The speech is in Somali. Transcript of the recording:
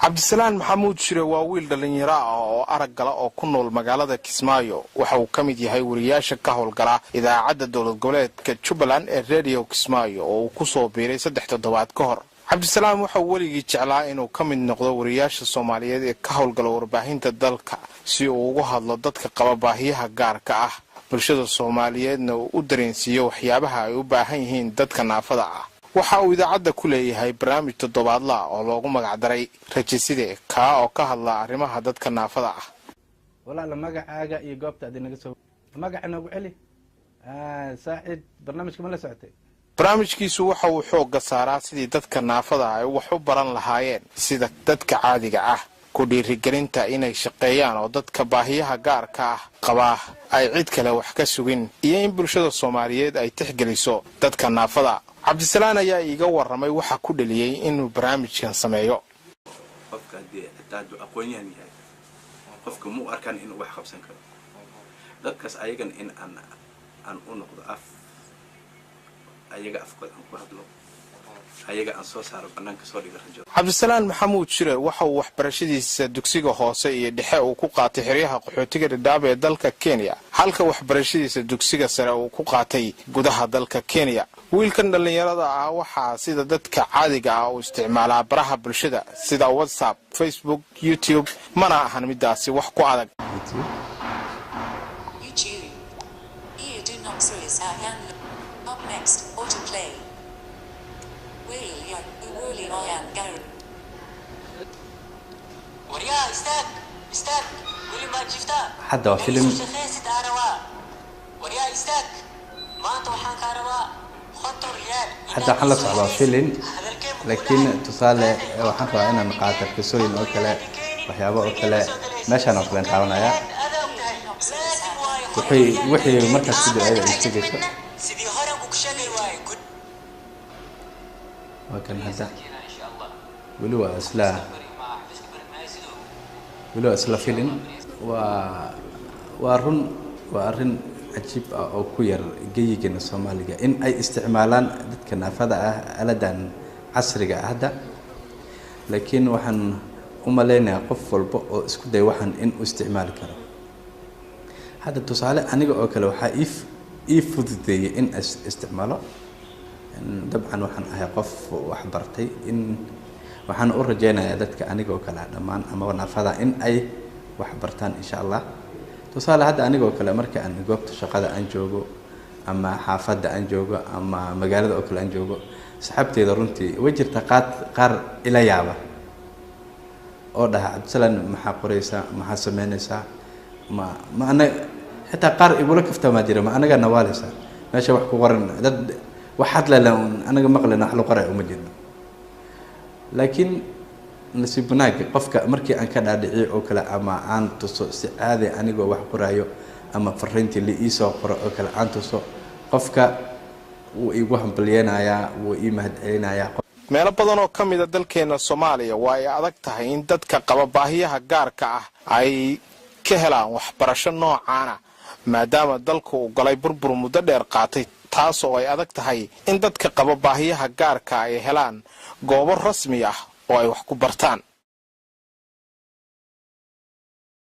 cabdisalaan maxamuud shire waa wiil dhalinyaro ah oo arag gala oo ku nool magaalada Kismaayo waxa uu kamid yahay wariyaasha ka howlgala idaacadda dowlad goboleedka Jubbaland ee Radio Kismaayo oo uu ku soo biiray 3 toddobaad ka hor. cabdisalaan waxa uu weligii jeclaa inuu ka mid noqdo wariyaasha Soomaaliyeed ee ka howlgala warbaahinta dalka si uu uga hadlo dadka qaba baahiyaha gaarka ah bulshada Soomaaliyeedna uu u dareensiyo waxyaabaha ay u baahan yihiin dadka naafada ah. waxa uu idaacadda ku leeyahay barnaamij toddobaadla oo loogu magac daray Rajiside ka oo ka hadla arrimaha dadka naafada ah. walaal magacaaga iyo goobta aad inaga soo magacana ugu celi saacid barnaamijka ma la socotay. barnaamijkiisu waxa uu xoog saaraa sidii dadka naafada ay wax u baran lahaayeen sida dadka caadiga ah ku dhiirigelinta inay shaqeeyaan oo dadka baahiyaha gaarka ah qaba ay cid kale wax ka sugin iyo in bulshada Soomaaliyeed ay tixgeliso dadka naafada. cabdisalaan ayaa iiga warramay waxa ku dhaliyay inuu barnaamijkan sameeyo. qofka hadaadu aqoon yahay qofka mu arkan inuu wax qabsan karo dadkaas ayagan in aan u noqdo ayaga afkooda ku hadlo ayaga aan soo saaro banaanka soo dhiga rajo. cabdisalaan maxamuud shire waxa uu waxbarashadiisa dugsiga hoose iyo dhexe uu ku qaatay xiriyaha qaxootiga Dadaab ee dalka Kenya halka waxbarashadiisa dugsiga sare uu ku qaatay gudaha dalka Kenya. wiilkan dhalinyarada ah waxa sida dadka caadiga ah u isticmaala baraha bulshada sida WhatsApp, Facebook, YouTube mana ahan midaasi wax ku adag. حدا فيلم حتى حلص على فيلم لكن تصالح وحنفع إن نقاط كسوين أو كلا وحيابا أو كلا ماشي أنا أقول نتعاون يا وحي مركز كده هذا يستجيب وكان هذا ولو أسلا فيلم وأرن عجيب أو كوير جيجنا الصومالية إن أي استعمالان كنا فدا ألدان عصري هذا لكن وحن أملينا قفل بق اسكت وحن إن استعمال كره هذا تصالح أنا أقول وحايف يفضي إن استعماله طبعا وحن قف وحبرتي إن وحن أرجينا ذاتك أنا أقول لما أما فدا إن أي وحبرتان إن شاء الله تصالح هذا أنا أقول مركا أن جوبت شقة أنجوجو أما حافظ أنجوجو أما مجال أكل أنجوجو سحبتي ضرنتي وجر تقات قار إلى يابا أو ده عبدالسلام محقوريسا محسمينيسا ما أنا حتى قار يقولك فتا ما جرى ما أنا جا نواليسا ماشي وحكو قرن ضد واحد لون أنا جا مقلنا حلو قرأ ومجد لكن نسيبناك قفك مركي أن كان أدعي أو كلا أما عن تصو هذا أنا جو واحد قرايو أما فرنتي اللي إيسا قرأ أو كلا عن تصو قفك ويوهم بلينا يا ويمهد علينا يا meelo badan oo kamid ah dalkeena Soomaaliya waa ay adag tahay in dadka qaba baahiyaha gaarka ah ay ka helaan waxbarasho noocaan ah maadaama dalku uu galay burbur muddo dheer qaatay taas oo ay adag tahay in dadka qaba baahiyaha gaarka ay helaan goobo rasmi ah oo ay wax ku bartaan.